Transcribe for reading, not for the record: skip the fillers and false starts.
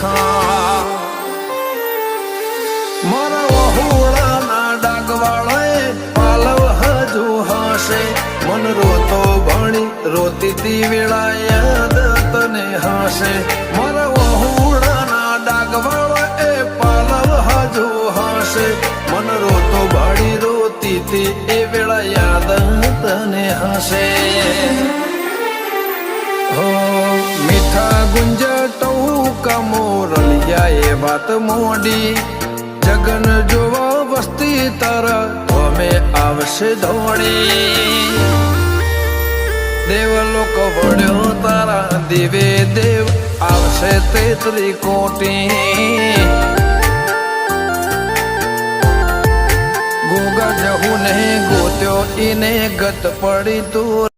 દેખા મારા વહુડાના ડાગવાળાએ પાલવ હજુ હશે મન રોતો ભણી રોતી તી વેળા યાદ તને હશે મારા વહુડાના ડાગવાળાએ પાલવ હજુ હશે મન રોતો ભણી રોતી તી એ વેળા યાદ તને હશે મીઠા ગુંજટવું કમોરલિયા એ વાત મોડી જગન જોવા વસ્તી તારા અમે આવશે ધોળી દેવલોક વળ્યો તારા દિવે દેવ આવશે તેત્રી કોટી ગોગા જહુ ને ગોત્યો ઈને ગત પડી તું